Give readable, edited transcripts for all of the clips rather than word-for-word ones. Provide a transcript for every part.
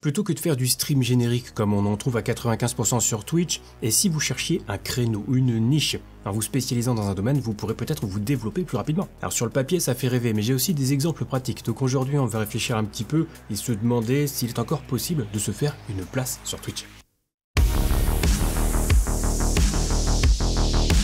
Plutôt que de faire du stream générique comme on en trouve à 95% sur Twitch, et si vous cherchiez un créneau, une niche, en vous spécialisant dans un domaine, vous pourrez peut-être vous développer plus rapidement. Alors sur le papier ça fait rêver, mais j'ai aussi des exemples pratiques, donc aujourd'hui on va réfléchir un petit peu et se demander s'il est encore possible de se faire une place sur Twitch.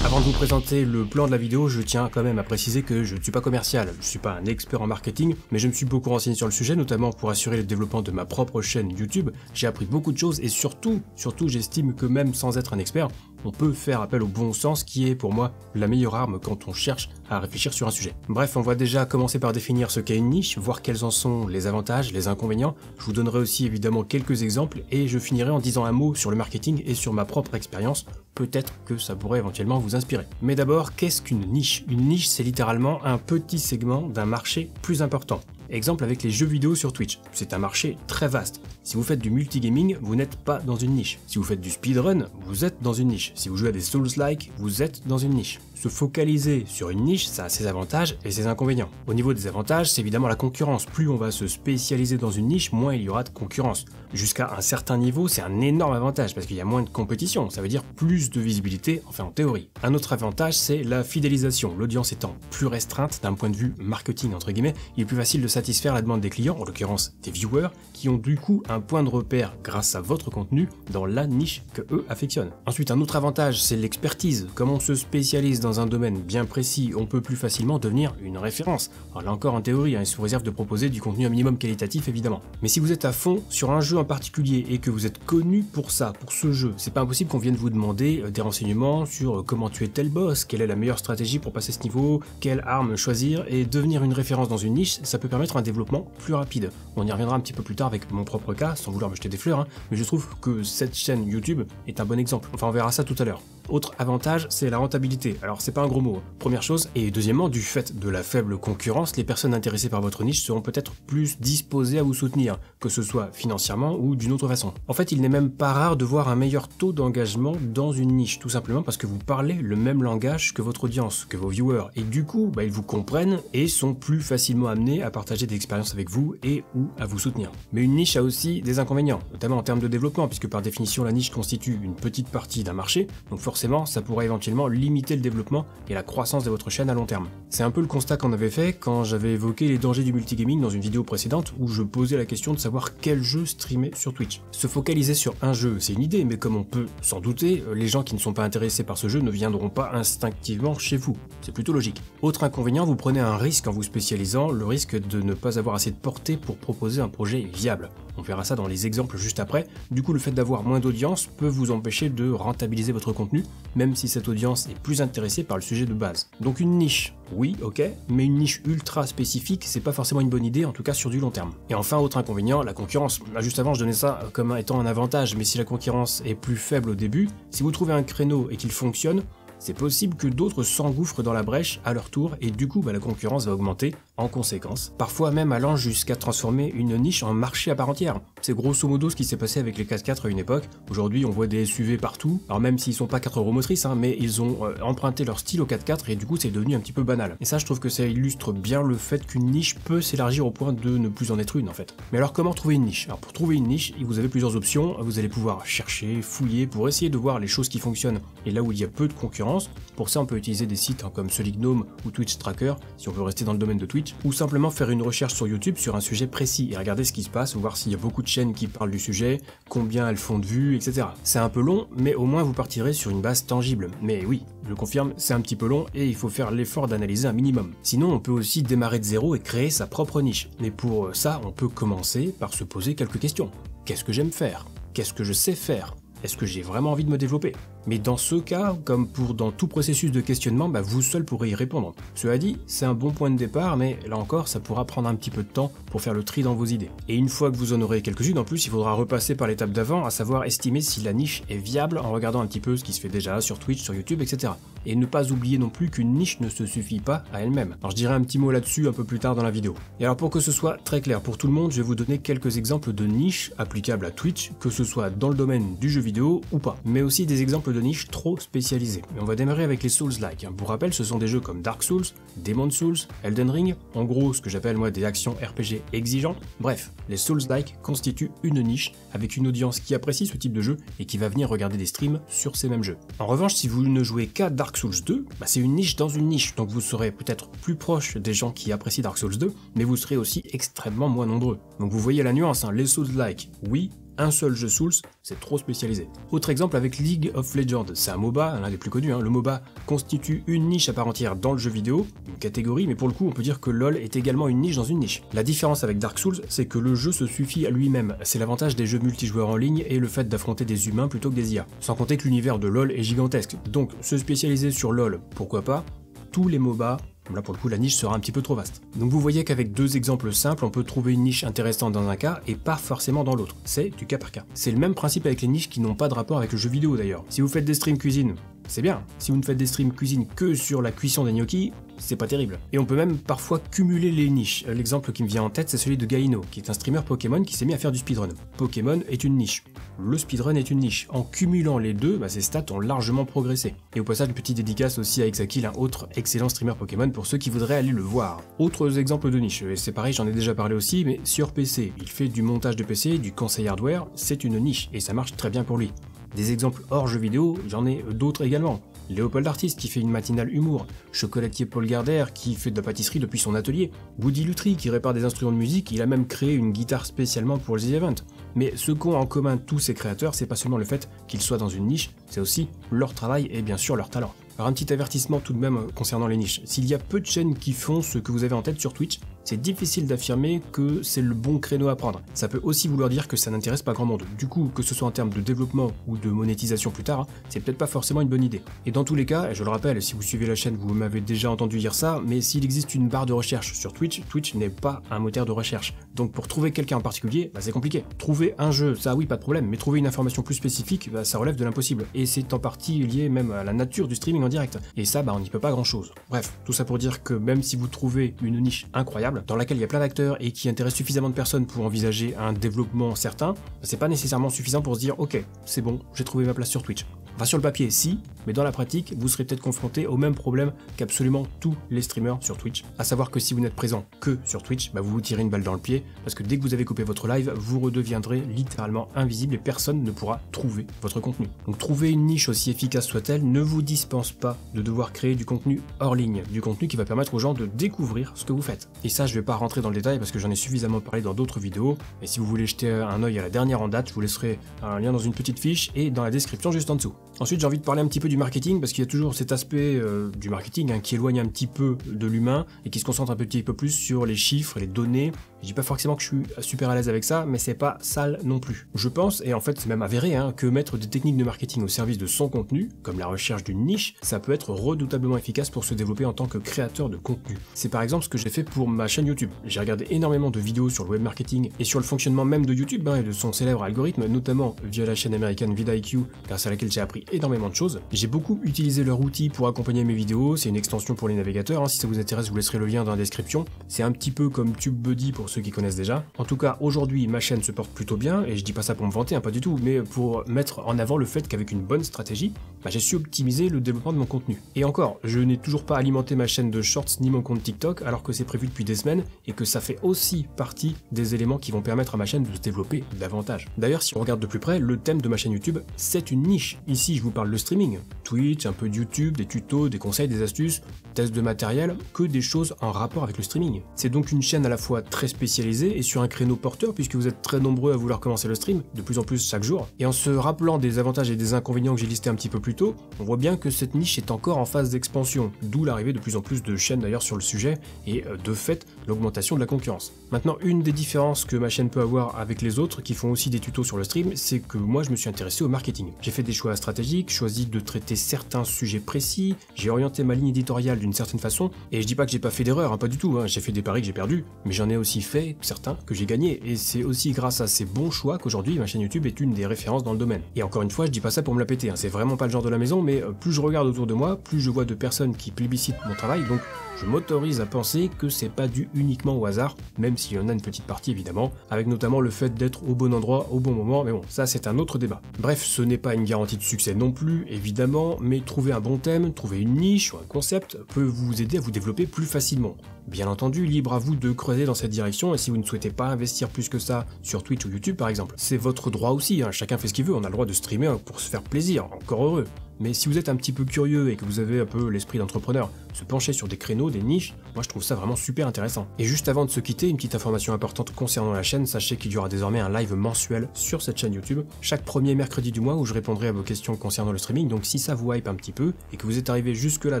Avant de vous présenter le plan de la vidéo, je tiens quand même à préciser que je ne suis pas commercial, je ne suis pas un expert en marketing, mais je me suis beaucoup renseigné sur le sujet, notamment pour assurer le développement de ma propre chaîne YouTube. J'ai appris beaucoup de choses et surtout j'estime que même sans être un expert, on peut faire appel au bon sens qui est pour moi la meilleure arme quand on cherche à réfléchir sur un sujet. Bref, on va déjà commencer par définir ce qu'est une niche, voir quels en sont les avantages, les inconvénients. Je vous donnerai aussi évidemment quelques exemples et je finirai en disant un mot sur le marketing et sur ma propre expérience. Peut-être que ça pourrait éventuellement vous inspirer. Mais d'abord, qu'est-ce qu'une niche? Une niche, c'est littéralement un petit segment d'un marché plus important. Exemple avec les jeux vidéo sur Twitch, c'est un marché très vaste. Si vous faites du multigaming, vous n'êtes pas dans une niche. Si vous faites du speedrun, vous êtes dans une niche. Si vous jouez à des Souls-like, vous êtes dans une niche. Se focaliser sur une niche, ça a ses avantages et ses inconvénients. Au niveau des avantages, c'est évidemment la concurrence. Plus on va se spécialiser dans une niche, moins il y aura de concurrence. Jusqu'à un certain niveau, c'est un énorme avantage parce qu'il y a moins de compétition, ça veut dire plus de visibilité, enfin en théorie. Un autre avantage, c'est la fidélisation. L'audience étant plus restreinte d'un point de vue marketing, entre guillemets, il est plus facile de satisfaire la demande des clients, en l'occurrence des viewers, qui ont du coup un point de repère grâce à votre contenu dans la niche que eux affectionnent. Ensuite, un autre avantage, c'est l'expertise. Comme on se spécialise dans un domaine bien précis, on peut plus facilement devenir une référence. Alors là encore en théorie, il sous réserve de proposer du contenu un minimum qualitatif évidemment. Mais si vous êtes à fond sur un jeu en particulier et que vous êtes connu pour ça, pour ce jeu, c'est pas impossible qu'on vienne vous demander des renseignements sur comment tuer tel boss, quelle est la meilleure stratégie pour passer ce niveau, quelle arme choisir, et devenir une référence dans une niche, ça peut permettre un développement plus rapide. On y reviendra un petit peu plus tard avec mon propre cas, sans vouloir me jeter des fleurs, mais je trouve que cette chaîne YouTube est un bon exemple. Enfin on verra ça tout à l'heure. Autre avantage, c'est la rentabilité. Alors c'est pas un gros mot, première chose, et deuxièmement, du fait de la faible concurrence, les personnes intéressées par votre niche seront peut-être plus disposées à vous soutenir, que ce soit financièrement ou d'une autre façon. En fait, il n'est même pas rare de voir un meilleur taux d'engagement dans une niche, tout simplement parce que vous parlez le même langage que votre audience, que vos viewers, et du coup, ils vous comprennent et sont plus facilement amenés à partager des expériences avec vous et ou à vous soutenir. Mais une niche a aussi des inconvénients, notamment en termes de développement, puisque par définition la niche constitue une petite partie d'un marché, donc forcément ça pourrait éventuellement limiter le développement et la croissance de votre chaîne à long terme. C'est un peu le constat qu'on avait fait quand j'avais évoqué les dangers du multigaming dans une vidéo précédente où je posais la question de savoir quel jeu streamer sur Twitch. Se focaliser sur un jeu, c'est une idée, mais comme on peut s'en douter, les gens qui ne sont pas intéressés par ce jeu ne viendront pas instinctivement chez vous. C'est plutôt logique. Autre inconvénient, vous prenez un risque en vous spécialisant, le risque de ne pas avoir assez de portée pour proposer un projet viable. On verra ça dans les exemples juste après. Du coup, le fait d'avoir moins d'audience peut vous empêcher de rentabiliser votre contenu, même si cette audience est plus intéressée par le sujet de base. Donc une niche, oui, ok, mais une niche ultra spécifique, c'est pas forcément une bonne idée, en tout cas sur du long terme. Et enfin, autre inconvénient, la concurrence. Là, juste avant, je donnais ça comme étant un avantage, mais si la concurrence est plus faible au début, si vous trouvez un créneau et qu'il fonctionne, c'est possible que d'autres s'engouffrent dans la brèche à leur tour et du coup la concurrence va augmenter en conséquence, parfois même allant jusqu'à transformer une niche en marché à part entière. C'est grosso modo ce qui s'est passé avec les 4x4 à une époque. Aujourd'hui on voit des SUV partout, alors même s'ils sont pas 4 roues motrices, mais ils ont emprunté leur style au 4x4 et du coup c'est devenu un petit peu banal. Et ça je trouve que ça illustre bien le fait qu'une niche peut s'élargir au point de ne plus en être une en fait. Mais alors comment trouver une niche? Alors pour trouver une niche, vous avez plusieurs options, vous allez pouvoir chercher, fouiller pour essayer de voir les choses qui fonctionnent et là où il y a peu de concurrence. Pour ça on peut utiliser des sites comme Solignome ou Twitch Tracker si on veut rester dans le domaine de Twitch, ou simplement faire une recherche sur YouTube sur un sujet précis et regarder ce qui se passe, voir s'il y a beaucoup de chaînes qui parlent du sujet, combien elles font de vues, etc. C'est un peu long, mais au moins vous partirez sur une base tangible. Mais oui, je confirme, c'est un petit peu long et il faut faire l'effort d'analyser un minimum. Sinon on peut aussi démarrer de zéro et créer sa propre niche. Mais pour ça, on peut commencer par se poser quelques questions. Qu'est-ce que j'aime faire? Qu'est-ce que je sais faire? Est-ce que j'ai vraiment envie de me développer? Mais dans ce cas, comme pour dans tout processus de questionnement, vous seul pourrez y répondre. Cela dit, c'est un bon point de départ, mais là encore, ça pourra prendre un petit peu de temps pour faire le tri dans vos idées. Et une fois que vous en aurez quelques-unes, en plus, il faudra repasser par l'étape d'avant, à savoir estimer si la niche est viable en regardant un petit peu ce qui se fait déjà sur Twitch, sur YouTube, etc. Et ne pas oublier non plus qu'une niche ne se suffit pas à elle-même. Alors je dirai un petit mot là-dessus un peu plus tard dans la vidéo. Et alors pour que ce soit très clair pour tout le monde, je vais vous donner quelques exemples de niches applicables à Twitch, que ce soit dans le domaine du jeu vidéo ou pas. Mais aussi des exemples de niche trop spécialisés. Et on va démarrer avec les Souls-like. Pour rappel, ce sont des jeux comme Dark Souls, Demon's Souls, Elden Ring, en gros ce que j'appelle moi des actions RPG exigeants. Bref, les Souls-like constituent une niche avec une audience qui apprécie ce type de jeu et qui va venir regarder des streams sur ces mêmes jeux. En revanche, si vous ne jouez qu'à Dark Souls 2, c'est une niche dans une niche, donc vous serez peut-être plus proche des gens qui apprécient Dark Souls 2, mais vous serez aussi extrêmement moins nombreux. Donc vous voyez la nuance, hein, les Souls-like, oui, un seul jeu Souls, c'est trop spécialisé. Autre exemple avec League of Legends, c'est un MOBA, l'un des plus connus, hein. Le MOBA constitue une niche à part entière dans le jeu vidéo, une catégorie, mais pour le coup on peut dire que LoL est également une niche dans une niche. La différence avec Dark Souls, c'est que le jeu se suffit à lui-même, c'est l'avantage des jeux multijoueurs en ligne et le fait d'affronter des humains plutôt que des IA. Sans compter que l'univers de LoL est gigantesque, donc se spécialiser sur LoL, pourquoi pas, tous les MOBA, là pour le coup la niche sera un petit peu trop vaste. Donc vous voyez qu'avec deux exemples simples, on peut trouver une niche intéressante dans un cas et pas forcément dans l'autre. C'est du cas par cas. C'est le même principe avec les niches qui n'ont pas de rapport avec le jeu vidéo d'ailleurs. Si vous faites des streams cuisine, c'est bien. Si vous ne faites des streams cuisine que sur la cuisson des gnocchis, c'est pas terrible. Et on peut même parfois cumuler les niches. L'exemple qui me vient en tête, c'est celui de Gaino, qui est un streamer Pokémon qui s'est mis à faire du speedrun. Pokémon est une niche. Le speedrun est une niche. En cumulant les deux, ses stats ont largement progressé. Et au passage, une petite dédicace aussi à Exakil, un autre excellent streamer Pokémon pour ceux qui voudraient aller le voir. Autres exemples de niche, et c'est pareil, j'en ai déjà parlé aussi, mais sur PC, il fait du montage de PC, du conseil hardware, c'est une niche, et ça marche très bien pour lui. Des exemples hors jeux vidéo, j'en ai d'autres également. Léopold Artiste qui fait une matinale humour, Chocolatier Paul Gardère qui fait de la pâtisserie depuis son atelier, Woody Lutry qui répare des instruments de musique, il a même créé une guitare spécialement pour The Event. Mais ce qu'ont en commun tous ces créateurs, c'est pas seulement le fait qu'ils soient dans une niche, c'est aussi leur travail et bien sûr leur talent. Alors un petit avertissement tout de même concernant les niches. S'il y a peu de chaînes qui font ce que vous avez en tête sur Twitch, c'est difficile d'affirmer que c'est le bon créneau à prendre. Ça peut aussi vouloir dire que ça n'intéresse pas grand monde. Du coup, que ce soit en termes de développement ou de monétisation plus tard, c'est peut-être pas forcément une bonne idée. Et dans tous les cas, et je le rappelle, si vous suivez la chaîne, vous m'avez déjà entendu dire ça, mais s'il existe une barre de recherche sur Twitch, Twitch n'est pas un moteur de recherche. Donc pour trouver quelqu'un en particulier, c'est compliqué. Trouver un jeu, ça oui, pas de problème, mais trouver une information plus spécifique, ça relève de l'impossible. Et c'est en partie lié même à la nature du streaming en direct. Et ça, on n'y peut pas grand chose. Bref, tout ça pour dire que même si vous trouvez une niche incroyable, dans laquelle il y a plein d'acteurs et qui intéresse suffisamment de personnes pour envisager un développement certain, c'est pas nécessairement suffisant pour se dire ok, c'est bon, j'ai trouvé ma place sur Twitch. Enfin sur le papier si, mais dans la pratique, vous serez peut-être confronté au même problème qu'absolument tous les streamers sur Twitch, à savoir que si vous n'êtes présent que sur Twitch, vous vous tirez une balle dans le pied, parce que dès que vous avez coupé votre live, vous redeviendrez littéralement invisible et personne ne pourra trouver votre contenu. Donc trouver une niche aussi efficace soit-elle ne vous dispense pas de devoir créer du contenu hors ligne, du contenu qui va permettre aux gens de découvrir ce que vous faites. Et ça, je vais pas rentrer dans le détail parce que j'en ai suffisamment parlé dans d'autres vidéos, et si vous voulez jeter un œil à la dernière en date, je vous laisserai un lien dans une petite fiche et dans la description juste en dessous. Ensuite, j'ai envie de parler un petit peu du marketing parce qu'il y a toujours cet aspect du marketing qui éloigne un petit peu de l'humain et qui se concentre un petit peu plus sur les chiffres, les données. Je dis pas forcément que je suis super à l'aise avec ça, mais c'est pas sale non plus. Je pense, et en fait c'est même avéré, que mettre des techniques de marketing au service de son contenu, comme la recherche d'une niche, ça peut être redoutablement efficace pour se développer en tant que créateur de contenu. C'est par exemple ce que j'ai fait pour ma chaîne YouTube. J'ai regardé énormément de vidéos sur le web marketing et sur le fonctionnement même de YouTube et de son célèbre algorithme, notamment via la chaîne américaine vidIQ, grâce à laquelle j'ai appris énormément de choses. J'ai beaucoup utilisé leur outil pour accompagner mes vidéos, c'est une extension pour les navigateurs, si ça vous intéresse je vous laisserai le lien dans la description. C'est un petit peu comme TubeBuddy pour ceux qui connaissent déjà. En tout cas aujourd'hui ma chaîne se porte plutôt bien et je dis pas ça pour me vanter, pas du tout, mais pour mettre en avant le fait qu'avec une bonne stratégie, j'ai su optimiser le développement de mon contenu. Et encore, je n'ai toujours pas alimenté ma chaîne de shorts ni mon compte TikTok alors que c'est prévu depuis des semaines et que ça fait aussi partie des éléments qui vont permettre à ma chaîne de se développer davantage. D'ailleurs si on regarde de plus près, le thème de ma chaîne YouTube c'est une niche. Ici je vous parle de streaming, Twitch, un peu de YouTube, des tutos, des conseils, des astuces, tests de matériel, que des choses en rapport avec le streaming. C'est donc une chaîne à la fois très spécialisée et sur un créneau porteur puisque vous êtes très nombreux à vouloir commencer le stream, de plus en plus chaque jour. Et en se rappelant des avantages et des inconvénients que j'ai listés un petit peu plus tôt, on voit bien que cette niche est encore en phase d'expansion, d'où l'arrivée de plus en plus de chaînes d'ailleurs sur le sujet et de fait l'augmentation de la concurrence. Maintenant, une des différences que ma chaîne peut avoir avec les autres qui font aussi des tutos sur le stream, c'est que moi je me suis intéressé au marketing. J'ai fait des choix stratégiques, choisi de traiter certains sujets précis, j'ai orienté ma ligne éditoriale d'une certaine façon, et je dis pas que j'ai pas fait d'erreur, pas du tout, j'ai fait des paris que j'ai perdus, mais j'en ai aussi fait certains que j'ai gagnés, et c'est aussi grâce à ces bons choix qu'aujourd'hui ma chaîne YouTube est une des références dans le domaine. Et encore une fois, je dis pas ça pour me la péter, c'est vraiment pas le genre de la maison, mais plus je regarde autour de moi, plus je vois de personnes qui plébiscitent mon travail, donc je m'autorise à penser que c'est pas dû uniquement au hasard, même s'il y en a une petite partie évidemment, avec notamment le fait d'être au bon endroit au bon moment, mais bon, ça c'est un autre débat. Bref, ce n'est pas une garantie de succès non plus, évidemment, mais trouver un bon thème, trouver une niche ou un concept peut vous aider à vous développer plus facilement. Bien entendu, libre à vous de creuser dans cette direction, et si vous ne souhaitez pas investir plus que ça sur Twitch ou YouTube par exemple, c'est votre droit aussi, hein. Chacun fait ce qu'il veut, on a le droit de streamer pour se faire plaisir, encore heureux. Mais si vous êtes un petit peu curieux et que vous avez un peu l'esprit d'entrepreneur, se pencher sur des créneaux, des niches, moi je trouve ça vraiment super intéressant. Et juste avant de se quitter, une petite information importante concernant la chaîne, sachez qu'il y aura désormais un live mensuel sur cette chaîne YouTube, chaque premier mercredi du mois où je répondrai à vos questions concernant le streaming, donc si ça vous hype un petit peu et que vous êtes arrivé jusque là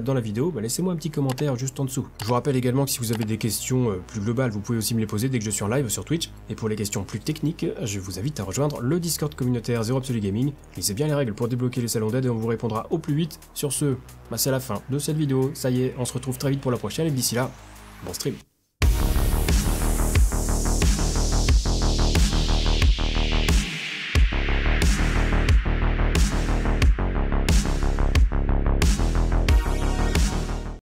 dans la vidéo, laissez-moi un petit commentaire juste en dessous. Je vous rappelle également que si vous avez des questions plus globales, vous pouvez aussi me les poser dès que je suis en live sur Twitch, et pour les questions plus techniques, je vous invite à rejoindre le Discord communautaire Zero Absolute Gaming, lisez bien les règles pour débloquer les salons d'aide et on vous répondra au plus vite. Sur ce, c'est la fin de cette vidéo, ça y est, on se retrouve très vite pour la prochaine et d'ici là, bon stream.